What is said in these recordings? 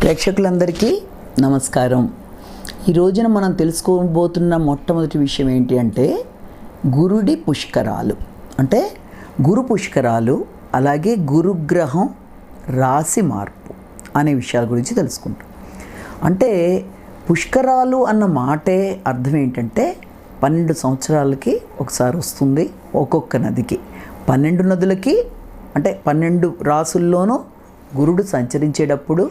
ప్రేక్షకులందరికీ నమస్కారం. ఈ రోజున మనం తెలుసుకోబోతున్న మొట్టమొదటి విషయం ఏంటి అంటే గురుడి పుష్కరాలు. అంటే గురు పుష్కరాలు, అలాగే గురుగ్రహం రాశి మార్పు అనే విషయాల గురించి తెలుసుకుంటాం. అంటే పుష్కరాలు అన్న మాటే అర్థం ఏంటంటే 12 సంవత్సరాలకి ఒకసారి వస్తుంది ఒక్కొక్క నదికి. 12 నదులకి అంటే 12 రాసుల్లోనూ గురుడు సంచరించేటప్పుడు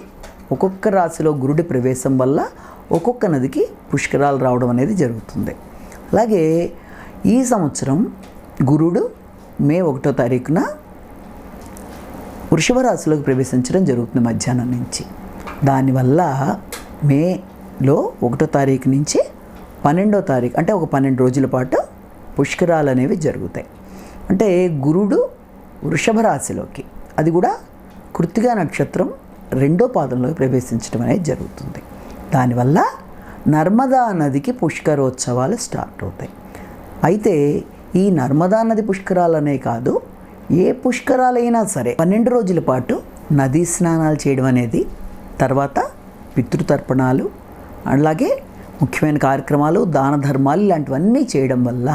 ఒక్కొక్క రాశిలో గురుడి ప్రవేశం వల్ల ఒక్కొక్క నదికి పుష్కరాలు రావడం అనేది జరుగుతుంది. అలాగే ఈ సంవత్సరం గురుడు మే 1వ తారీఖున వృషభ రాశిలోకి ప్రవేశించడం జరుగుతుంది మధ్యాహ్నం నుంచి. దానివల్ల మేలో 1వ తారీఖు నుంచి 12వ తారీఖు అంటే ఒక 12 రోజుల పాటు పుష్కరాలు అనేవి జరుగుతాయి. అంటే గురుడు వృషభ రాశిలోకి, అది కూడా కృత్తికా నక్షత్రం 2వ పాదంలోకి ప్రవేశించడం అనేది జరుగుతుంది. దానివల్ల నర్మదా నదికి పుష్కరోత్సవాలు స్టార్ట్ అవుతాయి. అయితే ఈ నర్మదా నది పుష్కరాలనే కాదు, ఏ పుష్కరాలైనా సరే 12 రోజుల పాటు నదీ స్నానాలు చేయడం అనేది, తర్వాత పితృతర్పణాలు, అలాగే ముఖ్యమైన కార్యక్రమాలు, దాన ధర్మాలు ఇలాంటివన్నీ చేయడం వల్ల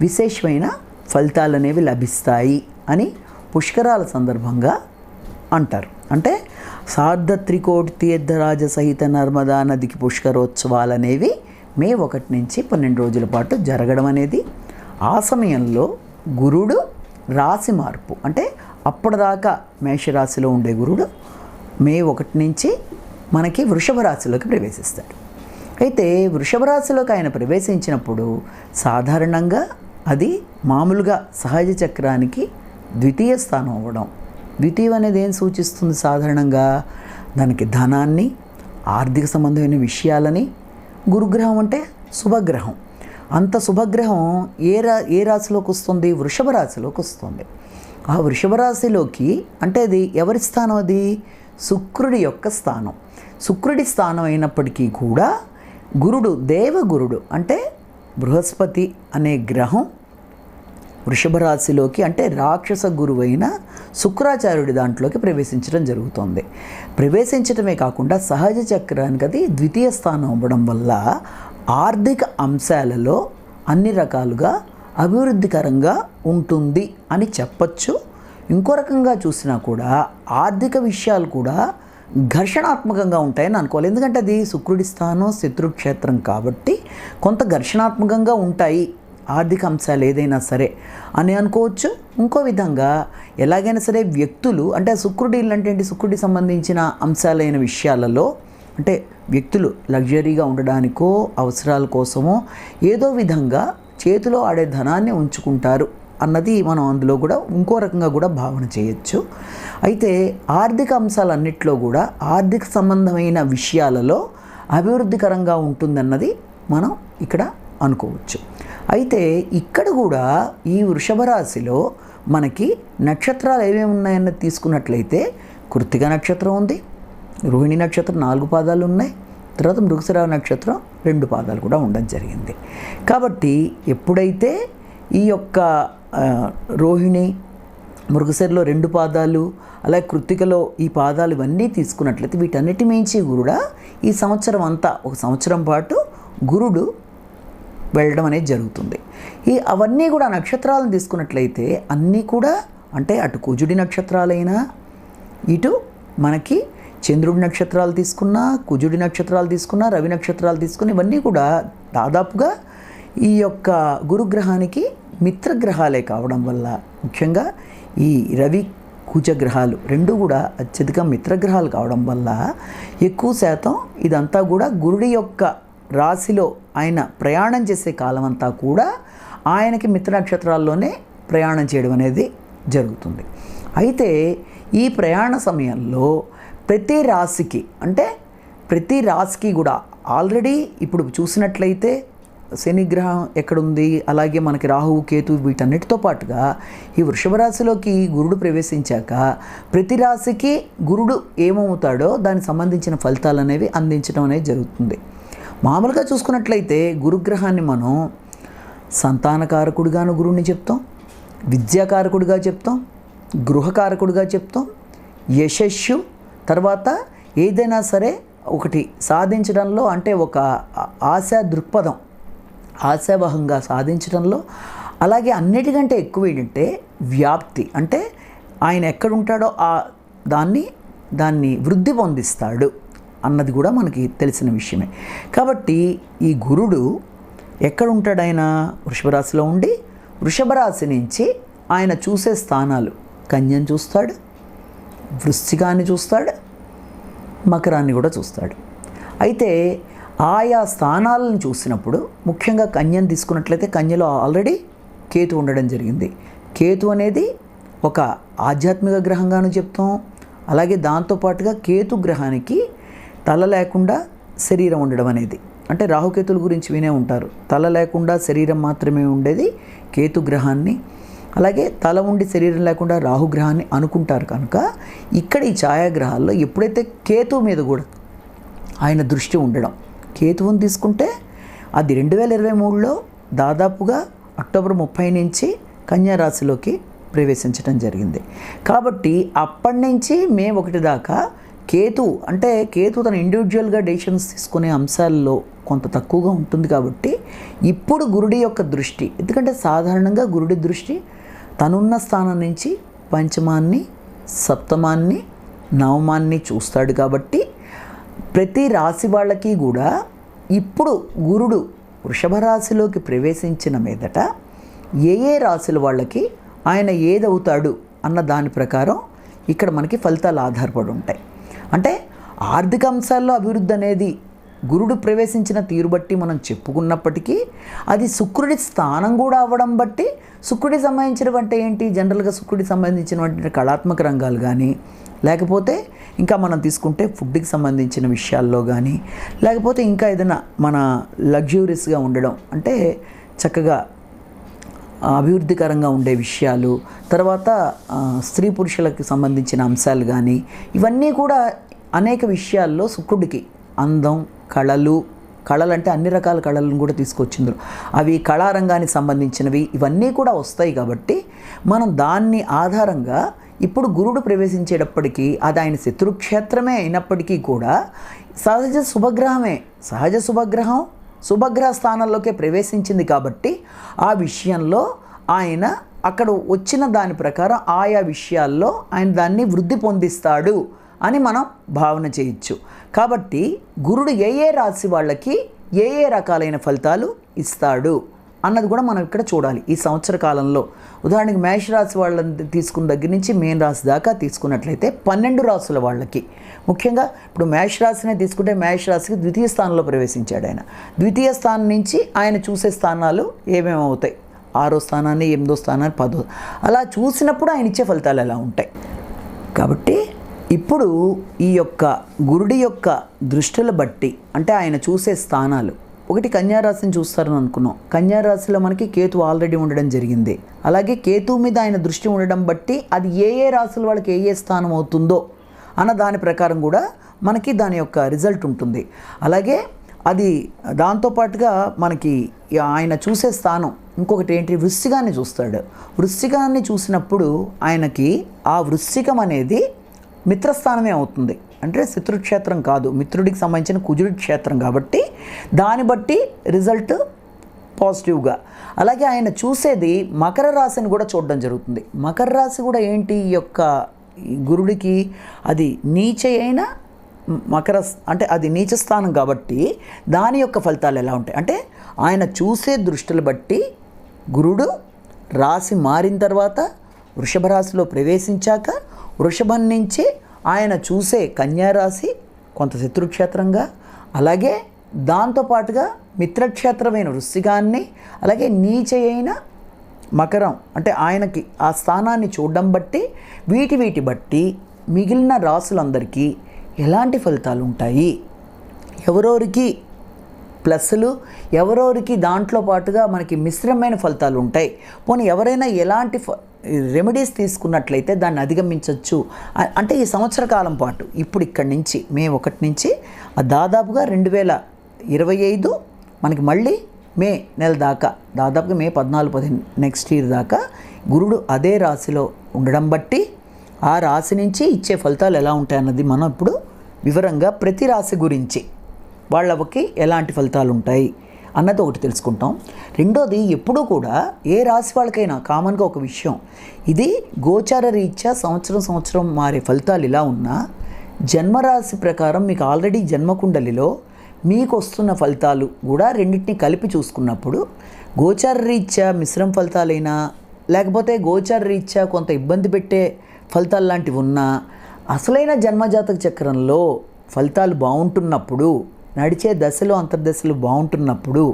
విశేషమైన ఫలితాలు అనేవి లభిస్తాయి అని పుష్కరాల సందర్భంగా అంటారు. అంటే సార్ధత్రికోటి తీర్థరాజ సహిత నర్మదా నదికి పుష్కరోత్సవాలు అనేవి మే 1 నుంచి 12 రోజుల పాటు జరగడం అనేది, ఆ సమయంలో గురుడు రాశి మార్పు అంటే అప్పటిదాకా మేషరాశిలో ఉండే గురుడు మే 1 నుంచి మనకి వృషభ రాశిలోకి ప్రవేశిస్తాడు. అయితే వృషభ రాశిలోకి ఆయన ప్రవేశించినప్పుడు సాధారణంగా అది మామూలుగా సహజ చక్రానికి ద్వితీయ స్థానం అవ్వడం. ద్వితీయం అనేది ఏం సూచిస్తుంది? సాధారణంగా దానికి ధనాన్ని, ఆర్థిక సంబంధమైన విషయాలని. గురుగ్రహం అంటే శుభగ్రహం. అంత శుభగ్రహం ఏ రాశిలోకి వస్తుంది? వృషభ రాశిలోకి వస్తుంది. ఆ వృషభ రాశిలోకి అంటే అది ఎవరి స్థానం? అది శుక్రుడి యొక్క స్థానం. శుక్రుడి స్థానం అయినప్పటికీ కూడా గురుడు, దేవగురుడు అంటే బృహస్పతి అనే గ్రహం వృషభ రాశిలోకి అంటే రాక్షస గురువైన శుక్రాచార్యుడి దాంట్లోకి ప్రవేశించడం జరుగుతుంది. ప్రవేశించడమే కాకుండా సహజ చక్రానికి అది ద్వితీయ స్థానం అవ్వడం వల్ల ఆర్థిక అంశాలలో అన్ని రకాలుగా అభివృద్ధికరంగా ఉంటుంది అని చెప్పచ్చు. ఇంకో రకంగా చూసినా కూడా ఆర్థిక విషయాలు కూడా ఘర్షణాత్మకంగా ఉంటాయని అనుకోవాలి. ఎందుకంటే అది శుక్రుడి స్థానం, శత్రుక్షేత్రం కాబట్టి కొంత ఘర్షణాత్మకంగా ఉంటాయి ఆర్థిక అంశాలు ఏదైనా సరే అని అనుకోవచ్చు. ఇంకో విధంగా ఎలాగైనా సరే వ్యక్తులు అంటే శుక్రుడి అంటే ఏంటి? శుక్రుడికి సంబంధించిన అంశాలైన విషయాలలో అంటే వ్యక్తులు లగ్జరీగా ఉండడానికో అవసరాల కోసమో ఏదో విధంగా చేతిలో ఆడే ధనాన్ని ఉంచుకుంటారు అన్నది మనం అందులో కూడా ఇంకో రకంగా కూడా భావన చేయొచ్చు. అయితే ఆర్థిక అంశాలన్నింటిలో కూడా ఆర్థిక సంబంధమైన విషయాలలో అభివృద్ధికరంగా ఉంటుందన్నది మనం ఇక్కడ అనుకోవచ్చు. అయితే ఇక్కడ కూడా ఈ వృషభ రాశిలో మనకి నక్షత్రాలు ఏమేమి ఉన్నాయన్నది తీసుకున్నట్లయితే కృత్తిక నక్షత్రం ఉంది, రోహిణి నక్షత్రం 4 పాదాలు ఉన్నాయి, తర్వాత మృగశిర నక్షత్రం 2 పాదాలు కూడా ఉండడం జరిగింది. కాబట్టి ఎప్పుడైతే ఈ యొక్క రోహిణి, మృగశిరలో 2 పాదాలు, అలాగే కృత్తికలో ఈ పాదాలు ఇవన్నీ తీసుకున్నట్లయితే వీటన్నిటి మించి గురుడా ఈ సంవత్సరం అంతా ఒక సంవత్సరం పాటు గురుడు వెళ్ళడం అనేది జరుగుతుంది. అవన్నీ కూడా నక్షత్రాలను తీసుకున్నట్లయితే అన్నీ కూడా అంటే అటు కుజుడి నక్షత్రాలైనా, ఇటు మనకి చంద్రుడి నక్షత్రాలు తీసుకున్నా, కుజుడి నక్షత్రాలు తీసుకున్నా, రవి నక్షత్రాలు తీసుకుని ఇవన్నీ కూడా దాదాపుగా ఈ యొక్క గురుగ్రహానికి మిత్రగ్రహాలే కావడం వల్ల, ముఖ్యంగా ఈ రవి కుజగ్రహాలు 2 కూడా అత్యధిక మిత్రగ్రహాలు కావడం వల్ల ఎక్కువ శాతం ఇదంతా కూడా గురుడి యొక్క రాశిలో ఆయన ప్రయాణం చేసే కాలం అంతా కూడా ఆయనకి మిత్ర నక్షత్రాల్లోనే ప్రయాణం చేయడం అనేది జరుగుతుంది. అయితే ఈ ప్రయాణ సమయంలో ప్రతి రాశికి అంటే ప్రతి రాశికి కూడా ఆల్రెడీ ఇప్పుడు చూసినట్లయితే శనిగ్రహం ఎక్కడుంది, అలాగే మనకి రాహువు, కేతు వీటన్నిటితో పాటుగా ఈ వృషభ రాశిలోకి గురుడు ప్రవేశించాక ప్రతి రాశికి గురుడు ఏమవుతాడో దానికి సంబంధించిన ఫలితాలు అనేవి అందించడం అనేది జరుగుతుంది. మామూలుగా చూసుకున్నట్లయితే గురుగ్రహాన్ని మనం సంతానకారకుడిగాను గురువుని చెప్తాం, విద్యాకారకుడిగా చెప్తాం, గృహకారకుడిగా చెప్తాం, యశస్సు, తర్వాత ఏదైనా సరే ఒకటి సాధించడంలో అంటే ఒక ఆశా దృక్పథం, ఆశావహంగా సాధించడంలో, అలాగే అన్నిటికంటే ఎక్కువ ఏంటంటే వ్యాప్తి, అంటే ఆయన ఎక్కడుంటాడో దాన్ని వృద్ధి పొందిస్తాడు అన్నది కూడా మనకి తెలిసిన విషయమే. కాబట్టి ఈ గురుడు ఎక్కడుంటాడు, ఆయన వృషభ రాశిలో ఉండి వృషభ రాశి నుంచి ఆయన చూసే స్థానాలు కన్యను చూస్తాడు, వృశ్చికాన్ని చూస్తాడు, మకరాన్ని కూడా చూస్తాడు. అయితే ఆయా స్థానాలను చూసినప్పుడు ముఖ్యంగా కన్యను తీసుకున్నట్లయితే కన్యలో ఆల్రెడీ కేతు ఉండడం జరిగింది. కేతు అనేది ఒక ఆధ్యాత్మిక గ్రహంగాను చెప్తాం. అలాగే దాంతోపాటుగా కేతు గ్రహానికి తల లేకుండా శరీరం ఉండడం అనేది, అంటే రాహుకేతుల గురించి వినే ఉంటారు. తల లేకుండా శరీరం మాత్రమే ఉండేది కేతు గ్రహాన్ని, అలాగే తల ఉండి శరీరం లేకుండా రాహుగ్రహాన్ని అనుకుంటారు. కనుక ఇక్కడ ఈ ఛాయాగ్రహాల్లో ఎప్పుడైతే కేతు మీద కూడా ఆయన దృష్టి ఉండడం, కేతువుని తీసుకుంటే అది 2023లో దాదాపుగా అక్టోబర్ 30 నుంచి కన్యా రాశిలోకి ప్రవేశించడం జరిగింది. కాబట్టి అప్పటి నుంచి మే 1 దాకా కేతు తన ఇండివిజువల్గా డెసిషన్స్ తీసుకునే అంశాల్లో కొంత తక్కువగా ఉంటుంది. కాబట్టి ఇప్పుడు గురుడి యొక్క దృష్టి, ఎందుకంటే సాధారణంగా గురుడి దృష్టి తనున్న స్థానం నుంచి పంచమాన్ని, సప్తమాన్ని, నవమాన్ని చూస్తాడు. కాబట్టి ప్రతి రాశి వాళ్ళకి కూడా ఇప్పుడు గురుడు వృషభ రాశిలోకి ప్రవేశించిన మీదట ఏ రాశుల వాళ్ళకి ఆయన ఏదవుతాడు అన్న దాని ప్రకారం ఇక్కడ మనకి ఫలితాలు ఆధారపడి ఉంటాయి. అంటే ఆర్థిక అంశాల్లో అభివృద్ధి అనేది గురుడు ప్రవేశించిన తీరు బట్టి మనం చెప్పుకున్నప్పటికీ అది శుక్రుడి స్థానం కూడా అవ్వడం బట్టి, శుక్రుడికి సంబంధించినవంటే ఏంటి, జనరల్గా శుక్రుడికి సంబంధించినటువంటి కళాత్మక రంగాలు కానీ, లేకపోతే ఇంకా మనం తీసుకుంటే ఫుడ్కి సంబంధించిన విషయాల్లో కానీ, లేకపోతే ఇంకా ఏదైనా మన లగ్జూరియస్గా ఉండడం, అంటే చక్కగా అభివృద్ధికరంగా ఉండే విషయాలు, తర్వాత స్త్రీ పురుషులకు సంబంధించిన అంశాలు కానీ, ఇవన్నీ కూడా అనేక విషయాల్లో శుక్రుడికి అందం, కళలు అంటే అన్ని రకాల కళలను కూడా తీసుకొచ్చింది, అవి కళారంగానికి సంబంధించినవి ఇవన్నీ కూడా వస్తాయి. కాబట్టి మనం దాన్ని ఆధారంగా ఇప్పుడు గురుడు ప్రవేశించేటప్పటికీ అది ఆయన శత్రుక్షేత్రమే అయినప్పటికీ కూడా సహజ శుభగ్రహం శుభగ్రహ స్థానంలోకే ప్రవేశించింది. కాబట్టి ఆ విషయంలో ఆయన అక్కడ వచ్చిన దాని ప్రకారం ఆయా విషయాల్లో ఆయన దాన్ని వృద్ధి పొందిస్తాడు అని మనం భావన చేయొచ్చు. కాబట్టి గురుడు ఏ రాశి వాళ్ళకి ఏ రకాలైన ఫలితాలు ఇస్తాడు అన్నది కూడా మనం ఇక్కడ చూడాలి. ఈ సంవత్సర కాలంలో ఉదాహరణకి మేషరాశి వాళ్ళని తీసుకున్న దగ్గర నుంచి మీన రాశి దాకా తీసుకున్నట్లయితే 12 రాశుల వాళ్ళకి, ముఖ్యంగా ఇప్పుడు మేషరాశినే తీసుకుంటే మేషరాశికి ద్వితీయ స్థానంలో ప్రవేశించాడు ఆయన. ద్వితీయ స్థానం నుంచి ఆయన చూసే స్థానాలు ఏమేమి అవుతాయి, 6వ స్థానాన్ని, 8వ స్థానాన్ని, 10వ, అలా చూసినప్పుడు ఆయన ఇచ్చే ఫలితాలు ఎలా ఉంటాయి. కాబట్టి ఇప్పుడు ఈ యొక్క గురుడి యొక్క దృష్టిని బట్టి, అంటే ఆయన చూసే స్థానాలు, ఒకటి కన్యారాశిని చూస్తారని అనుకున్నాం. కన్యారాశిలో మనకి కేతు ఆల్రెడీ ఉండడం జరిగింది. అలాగే కేతు మీద ఆయన దృష్టి ఉండడం బట్టి అది ఏ రాశుల వాళ్ళకి ఏ స్థానం అవుతుందో అన్న దాని ప్రకారం కూడా మనకి దాని యొక్క రిజల్ట్ ఉంటుంది. అలాగే అది దాంతోపాటుగా మనకి ఆయన చూసే స్థానం ఇంకొకటి ఏంటి, వృశ్చికాన్ని చూస్తాడు. వృశ్చికాన్ని చూసినప్పుడు ఆయనకి ఆ వృశ్చికం అనేది మిత్రస్థానమే అవుతుంది, అంటే శత్రుక్షేత్రం కాదు, మిత్రుడికి సంబంధించిన కుజుడి క్షేత్రం. కాబట్టి దాన్ని బట్టి రిజల్ట్ పాజిటివ్గా. అలాగే ఆయన చూసేది మకర రాశిని కూడా చూడడం జరుగుతుంది. మకర రాశి కూడా ఏంటి, ఈ యొక్క గురుడికి అది నీచ అయిన మకర, అంటే అది నీచ స్థానం కాబట్టి దాని యొక్క ఫలితాలు ఎలా ఉంటాయి అంటే ఆయన చూసే దృష్టిని బట్టి గురుడు రాశి మారిన తర్వాత వృషభ రాశిలో ప్రవేశించాక వృషభం నుంచి ఆయన చూసే కన్యారాశి కొంత శత్రుక్షేత్రంగా, అలాగే దాంతోపాటుగా మిత్రక్షేత్రమైన వృశ్చికాన్ని, అలాగే నీచ అయిన మకరం, అంటే ఆయనకి ఆ స్థానాన్ని చూడడం బట్టి వీటి బట్టి మిగిలిన రాసులందరికీ ఎలాంటి ఫలితాలు ఉంటాయి, ఎవరెవరికి ప్లస్లు, ఎవరెవరికి దాంట్లో పాటుగా మనకి మిశ్రమైన ఫలితాలు ఉంటాయి, పోనీ ఎవరైనా ఎలాంటి రెమెడీస్ తీసుకున్నట్లయితే దాన్ని అధిగమించవచ్చు. అంటే ఈ సంవత్సర కాలం పాటు ఇప్పుడు ఇక్కడి నుంచి మే 1 నుంచి దాదాపుగా 2025 మనకి మళ్ళీ మే నెల దాకా, దాదాపుగా మే 14-15 నెక్స్ట్ ఇయర్ దాకా గురుడు అదే రాశిలో ఉండడం బట్టి ఆ రాశి నుంచి ఇచ్చే ఫలితాలు ఎలా ఉంటాయన్నది మనం ఇప్పుడు వివరంగా ప్రతి రాశి గురించి వాళ్ళకి ఎలాంటి ఫలితాలు ఉంటాయి అన్నది ఒకటి తెలుసుకుంటాం. రెండోది, ఎప్పుడూ కూడా ఏ రాశి వాళ్ళకైనా కామన్గా ఒక విషయం, ఇది గోచార రీత్యా సంవత్సరం మారే ఫలితాలు ఇలా ఉన్నా జన్మరాశి ప్రకారం మీకు ఆల్రెడీ జన్మకుండలిలో మీకు వస్తున్న ఫలితాలు కూడా రెండింటినీ కలిపి చూసుకున్నప్పుడు గోచార రీత్యా మిశ్రమ ఫలితాలైనా లేకపోతే గోచార రీత్యా కొంత ఇబ్బంది పెట్టే ఫలితాలు లాంటివి ఉన్నా అసలైన జన్మజాతక చక్రంలో ఫలితాలు బాగుంటున్నప్పుడు, నడిచే దశలు అంతర్దశలు బాగుంటున్నప్పుడు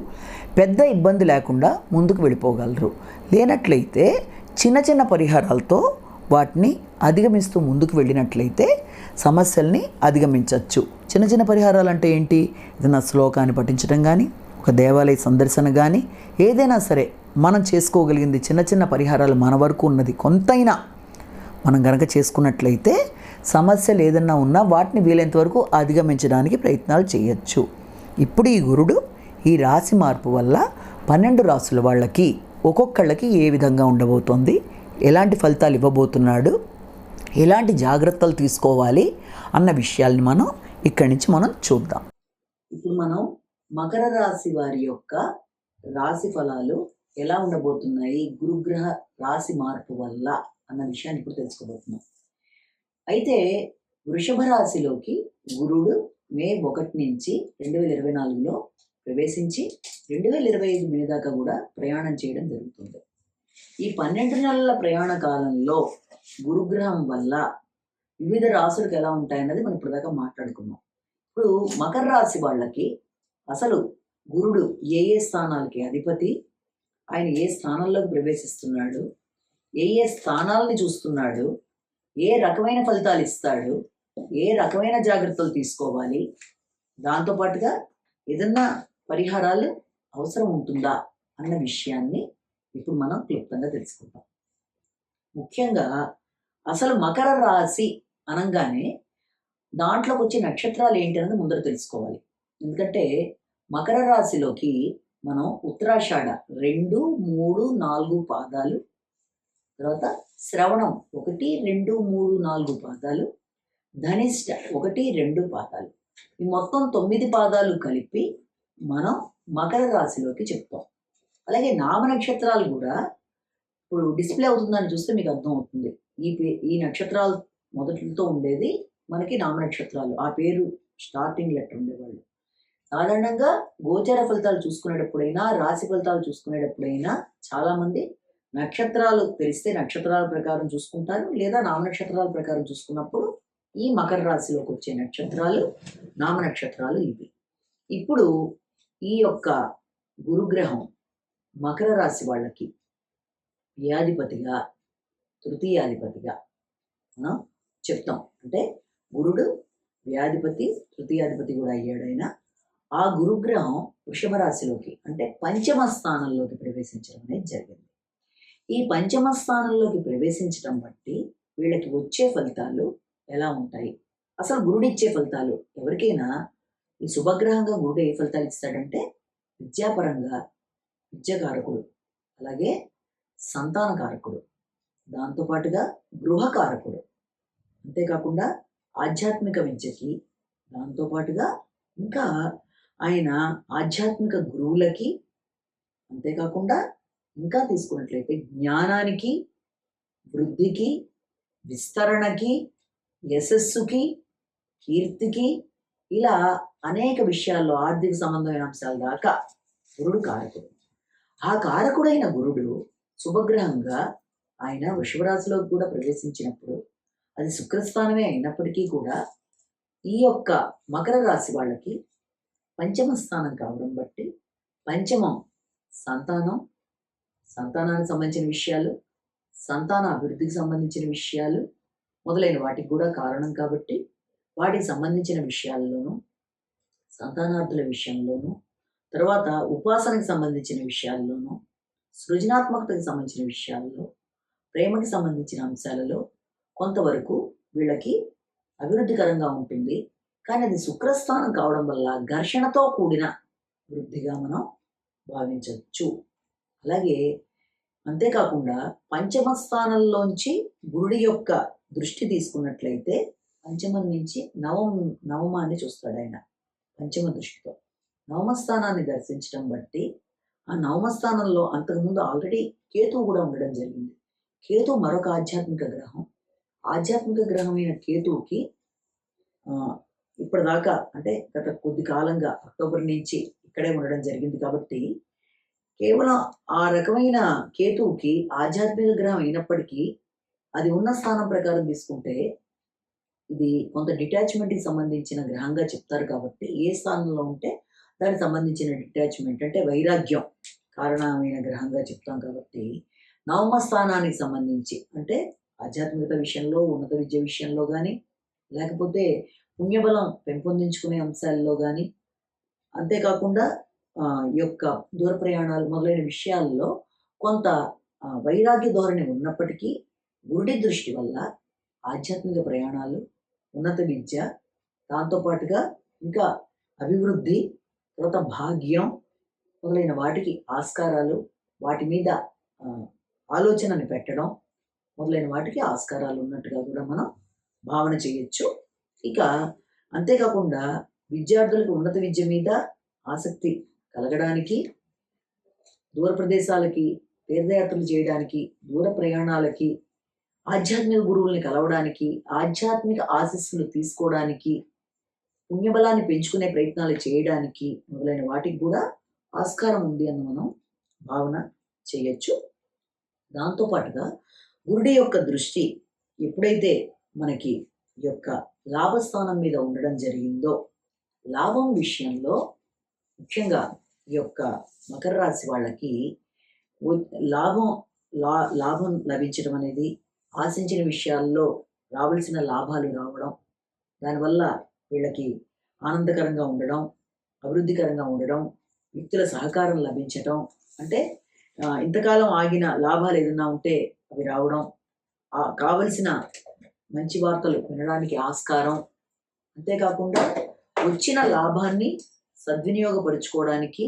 పెద్ద ఇబ్బంది లేకుండా ముందుకు వెళ్ళిపోగలరు. లేనట్లయితే చిన్న చిన్న పరిహారాలతో వాటిని అధిగమిస్తూ ముందుకు వెళ్ళినట్లయితే సమస్యల్ని అధిగమించవచ్చు. చిన్న చిన్న పరిహారాలు అంటే ఏంటి? ఏదైనా శ్లోకాన్ని పఠించడం కానీ, ఒక దేవాలయ సందర్శన కానీ, ఏదైనా సరే మనం చేసుకోగలిగింది చిన్న చిన్న పరిహారాలు మన వరకు ఉన్నది కొంతైనా మనం గనక చేసుకున్నట్లయితే సమస్యలు ఏదన్నా ఉన్నా వాటిని వీలైనంత వరకు అధిగమించడానికి ప్రయత్నాలు చేయొచ్చు. ఇప్పుడు ఈ గురుడు ఈ రాశి మార్పు వల్ల 12 రాసుల వాళ్ళకి ఒక్కొక్కళ్ళకి ఏ విధంగా ఉండబోతోంది, ఎలాంటి ఫలితాలు ఇవ్వబోతున్నాడు, ఎలాంటి జాగ్రత్తలు తీసుకోవాలి అన్న విషయాల్ని మనం ఇక్కడి నుంచి మనం చూద్దాం. ఇప్పుడు మనం మకర రాశి వారి యొక్క రాశి ఫలాలు ఎలా ఉండబోతున్నాయి గురుగ్రహ రాశి మార్పు వల్ల అన్న విషయాన్ని ఇప్పుడు తెలుసుకోబోతున్నాం. అయితే వృషభ రాశిలోకి గురుడు మే 1 నుంచి 2024లో ప్రవేశించి 2025 మే దాకా కూడా ప్రయాణం చేయడం జరుగుతుంది. ఈ 12 నెలల ప్రయాణ కాలంలో గురుగ్రహం వల్ల వివిధ రాశులకు ఎలా ఉంటాయన్నది మనం ఇప్పుడు దాకా మాట్లాడుకున్నాం. ఇప్పుడు మకర రాశి వాళ్ళకి అసలు గురుడు ఏ స్థానాలకి అధిపతి, ఆయన ఏ స్థానంలోకి ప్రవేశిస్తున్నాడు, ఏ స్థానాలని చూస్తున్నాడు, ఏ రకమైన ఫలితాలు ఇస్తాడు, ఏ రకమైన జాగ్రత్తలు తీసుకోవాలి, దాంతోపాటుగా ఏదన్నా పరిహారాలు అవసరం ఉంటుందా అన్న విషయాన్ని ఇప్పుడు మనం క్లుప్తంగా తెలుసుకుంటాం. ముఖ్యంగా అసలు మకర రాశి అనగానే దాంట్లోకి వచ్చే నక్షత్రాలు ఏంటి అన్నది ముందర తెలుసుకోవాలి. ఎందుకంటే మకర రాశిలోకి మనం ఉత్తరాషాఢ 2, 3, 4 పాదాలు, తర్వాత శ్రవణం 1, 2, 3, 4 పాదాలు, ధనిష్ట 1, 2 పాదాలు, ఈ మొత్తం 9 పాదాలు కలిపి మనం మకర రాశిలోకి చెప్తాం. అలాగే నామ నక్షత్రాలు కూడా ఇప్పుడు డిస్ప్లే అవుతుందని చూస్తే మీకు అర్థం అవుతుంది. ఈ నక్షత్రాలు మొదటితో ఉండేది మనకి నామ నక్షత్రాలు, ఆ పేరు స్టార్టింగ్ లెటర్ ఉండేవాళ్ళు. సాధారణంగా గోచర ఫలితాలు చూసుకునేటప్పుడైనా, రాశి ఫలితాలు చూసుకునేటప్పుడైనా చాలామంది నక్షత్రాలు తెలిస్తే నక్షత్రాల ప్రకారం చూసుకుంటారు, లేదా నామ నక్షత్రాల ప్రకారం చూసుకున్నప్పుడు ఈ మకర రాశిలోకి వచ్చే నక్షత్రాలు నామ నక్షత్రాలు ఇవి. ఇప్పుడు ఈ యొక్క గురుగ్రహం మకర రాశి వాళ్ళకి వ్యాధిపతిగా, తృతీయాధిపతిగా మనం చెప్తాం. అంటే గురుడు వ్యాధిపతి, తృతీయాధిపతి కూడా అయ్యాడైనా ఆ గురుగ్రహం వృషభ రాశిలోకి అంటే పంచమ స్థానంలోకి ప్రవేశించడం అనేది జరిగింది. ఈ పంచమ స్థానంలోకి ప్రవేశించడం బట్టి వీళ్ళకి వచ్చే ఫలితాలు ఎలా ఉంటాయి, అసలు గురుడు ఇచ్చే ఫలితాలు ఎవరికైనా ఈ శుభగ్రహంగా గురుడు ఏ ఫలితాలు ఇస్తాడంటే విద్యాపరంగా విద్యాకారకుడు, అలాగే సంతానకారకుడు, దాంతోపాటుగా గృహకారకుడు, అంతేకాకుండా ఆధ్యాత్మిక విద్యకి, దాంతోపాటుగా ఇంకా ఆయన ఆధ్యాత్మిక గురువులకి, అంతేకాకుండా ఇంకా తీసుకున్నట్లయితే జ్ఞానానికి, వృద్ధికి, విస్తరణకి, యశస్సుకి, కీర్తికి, ఇలా అనేక విషయాల్లో ఆర్థిక సంబంధమైన అంశాల దాకా గురుడు కారకుడు. ఆ కారకుడైన గురుడు శుభగ్రహంగా ఆయన వృషభరాశిలోకి కూడా ప్రవేశించినప్పుడు అది శుక్రస్థానమే అయినప్పటికీ కూడా ఈ యొక్క మకర రాశి వాళ్ళకి పంచమ స్థానం కావడం బట్టి పంచమం సంతానం, సంతానానికి సంబంధించిన విషయాలు, సంతాన అభివృద్ధికి సంబంధించిన విషయాలు మొదలైన వాటికి కూడా కారణం కాబట్టి వాటికి సంబంధించిన విషయాల్లోనూ, సంతానార్థుల విషయంలోనూ, తర్వాత ఉపాసనకి సంబంధించిన విషయాల్లోనూ, సృజనాత్మకతకి సంబంధించిన విషయాల్లో, ప్రేమకి సంబంధించిన అంశాలలో కొంతవరకు వీళ్ళకి అభివృద్ధికరంగా ఉంటుంది. కానీ అది శుక్రస్థానం కావడం వల్ల ఘర్షణతో కూడిన వృద్ధిగా మనం భావించవచ్చు. అలాగే అంతేకాకుండా పంచమ స్థానంలోంచి గురుడి యొక్క దృష్టి తీసుకున్నట్లయితే పంచమం నుంచి నవమాన్ని చూస్తాడు ఆయన పంచమ దృష్టితో. నవమస్థానాన్ని దర్శించడం బట్టి ఆ నవమస్థానంలో అంతకుముందు ఆల్రెడీ కేతువు కూడా ఉండడం జరిగింది. కేతు మరొక ఆధ్యాత్మిక గ్రహం. ఆధ్యాత్మిక గ్రహమైన కేతువుకి ఇప్పటిదాకా అంటే గత కొద్ది కాలంగా అక్టోబర్ నుంచి ఇక్కడే ఉండడం జరిగింది కాబట్టి కేవలం ఆ రకమైన కేతువుకి ఆధ్యాత్మిక గ్రహం అయినప్పటికీ అది ఉన్న స్థానం ప్రకారం తీసుకుంటే ఇది కొంత డిటాచ్మెంట్కి సంబంధించిన గ్రహంగా చెప్తారు కాబట్టి ఏ స్థానంలో ఉంటే దానికి సంబంధించిన డిటాచ్మెంట్ అంటే వైరాగ్యం కారణమైన గ్రహంగా చెప్తాం కాబట్టి నవమ స్థానానికి సంబంధించి అంటే ఆధ్యాత్మికత విషయంలో ఉన్నత విద్య విషయంలో కానీ లేకపోతే పుణ్యబలం పెంపొందించుకునే అంశాల్లో కానీ అంతేకాకుండా ఈ యొక్క దూర ప్రయాణాలు మొదలైన విషయాల్లో కొంత వైరాగ్య ధోరణి ఉన్నప్పటికీ గురుడి దృష్టి వల్ల ఆధ్యాత్మిక ప్రయాణాలు ఉన్నత విద్య దాంతోపాటుగా ఇంకా అభివృద్ధి తర్వాత భాగ్యం మొదలైన వాటికి ఆస్కారాలు వాటి మీద ఆలోచనని పెట్టడం మొదలైన వాటికి ఆస్కారాలు ఉన్నట్టుగా కూడా మనం భావన చేయొచ్చు. ఇక అంతేకాకుండా విద్యార్థులకు ఉన్నత విద్య మీద ఆసక్తి కలగడానికి దూర ప్రదేశాలకి తీర్థయాత్రలు చేయడానికి దూర ప్రయాణాలకి ఆధ్యాత్మిక గురువుల్ని కలవడానికి ఆధ్యాత్మిక ఆశీస్సులు తీసుకోవడానికి పుణ్యబలాన్ని పెంచుకునే ప్రయత్నాలు చేయడానికి మొదలైన వాటికి కూడా ఆస్కారం ఉంది అని మనం భావన చేయొచ్చు. దాంతోపాటుగా గురుడి యొక్క దృష్టి ఎప్పుడైతే మనకి ఈ యొక్క లాభస్థానం మీద ఉండడం జరిగిందో లాభం విషయంలో ముఖ్యంగా ఈ యొక్క మకర రాశి వాళ్ళకి లాభం లభించడం అనేది ఆశించిన విషయాల్లో రావాల్సిన లాభాలు రావడం దానివల్ల వీళ్ళకి ఆనందకరంగా ఉండడం అభివృద్ధికరంగా ఉండడం వ్యక్తుల సహకారం లభించడం అంటే ఇంతకాలం ఆగిన లాభాలు ఏదైనా ఉంటే అవి రావడం కావలసిన మంచి వార్తలు వినడానికి ఆస్కారం అంతేకాకుండా వచ్చిన లాభాన్ని సద్వినియోగపరుచుకోవడానికి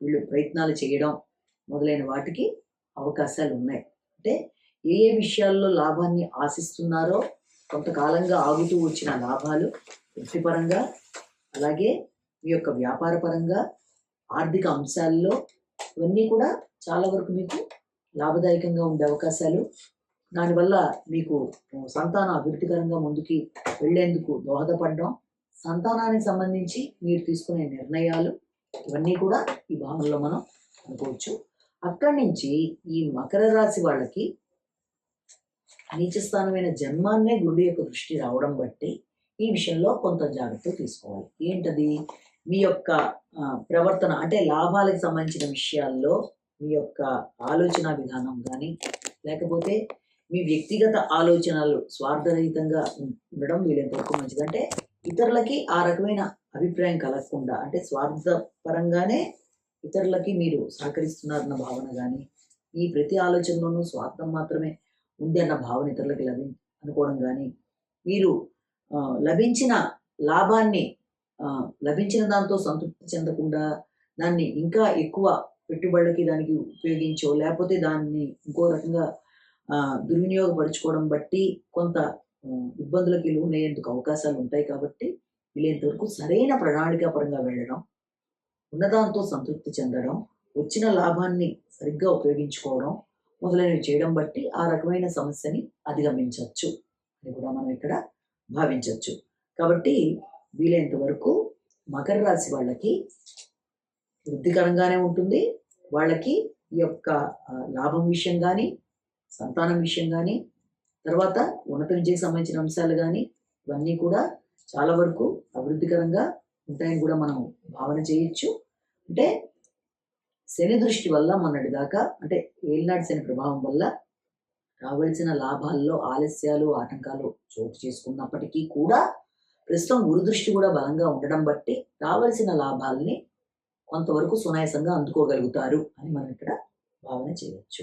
వీళ్ళు ప్రయత్నాలు చేయడం మొదలైన వాటికి అవకాశాలు ఉన్నాయి. అంటే ఏ ఏ విషయాల్లో లాభాన్ని ఆశిస్తున్నారో కొంతకాలంగా ఆగుతూ వచ్చిన లాభాలు వృత్తిపరంగా అలాగే మీ యొక్క వ్యాపార పరంగా ఆర్థిక అంశాల్లో ఇవన్నీ కూడా చాలా వరకు మీకు లాభదాయకంగా ఉండే అవకాశాలు దానివల్ల మీకు సంతాన అభివృద్ధికరంగా ముందుకి వెళ్ళేందుకు దోహదపడడం సంతానానికి సంబంధించి మీరు తీసుకునే నిర్ణయాలు ఇవన్నీ కూడా ఈ భావనలో మనం అనుకోవచ్చు. అక్కడి నుంచి ఈ మకర రాశి వాళ్ళకి నీచస్థానమైన జన్మాన్నే గురుడు యొక్క దృష్టి రావడం బట్టి ఈ విషయంలో కొంత జాగ్రత్త తీసుకోవాలి. ఏంటది? మీ యొక్క ప్రవర్తన అంటే లాభాలకు సంబంధించిన విషయాల్లో మీ యొక్క ఆలోచన విధానం కానీ లేకపోతే మీ వ్యక్తిగత ఆలోచనలు స్వార్థరహితంగా ఉండడం వీలైనంతవరకు మంచిది. అంటే ఇతరులకి ఆ రకమైన అభిప్రాయం కలగకుండా అంటే స్వార్థపరంగానే ఇతరులకి మీరు సహకరిస్తున్నారన్న భావన కానీ ఈ ప్రతి ఆలోచనలోనూ స్వార్థం మాత్రమే ఉంది అన్న భావన ఇతరులకి అనుకోవడం కానీ మీరు లభించిన లాభాన్ని లభించిన దాంతో సంతృప్తి చెందకుండా దాన్ని ఇంకా ఎక్కువ పెట్టుబడులకి దానికి ఉపయోగించో లేకపోతే దాన్ని ఇంకో రకంగా దుర్వినియోగపరుచుకోవడం బట్టి కొంత ఇబ్బందులకి లోనయ్యేందుకు అవకాశాలు ఉంటాయి. కాబట్టి వీలైనంతవరకు సరైన ప్రణాళికాపరంగా వెళ్ళడం ఉన్నదాంతో సంతృప్తి చెందడం వచ్చిన లాభాన్ని సరిగ్గా ఉపయోగించుకోవడం మొదలైనవి చేయడం బట్టి ఆ రకమైన సమస్యని అధిగమించవచ్చు అని కూడా మనం ఇక్కడ భావించవచ్చు. కాబట్టి వీలైనంత వరకు మకర రాశి వాళ్ళకి వృద్ధికరంగానే ఉంటుంది. వాళ్ళకి ఈ యొక్క లాభం విషయం కానీ సంతానం విషయం కానీ తర్వాత ఉన్నత విద్యకు సంబంధించిన అంశాలు కానీ ఇవన్నీ కూడా చాలా వరకు అభివృద్ధికరంగా ఉంటాయని కూడా మనం భావన చేయొచ్చు. అంటే శని దృష్టి వల్ల మొన్నటిదాకా అంటే ఏలినాటి శని ప్రభావం వల్ల రావాల్సిన లాభాల్లో ఆలస్యాలు ఆటంకాలు చోటు చేసుకున్నప్పటికీ కూడా ప్రస్తుతం గురు దృష్టి కూడా బలంగా ఉండడం బట్టి రావాల్సిన లాభాలని కొంతవరకు సునాయాసంగా అందుకోగలుగుతారు అని మనం ఇక్కడ భావన చేయవచ్చు.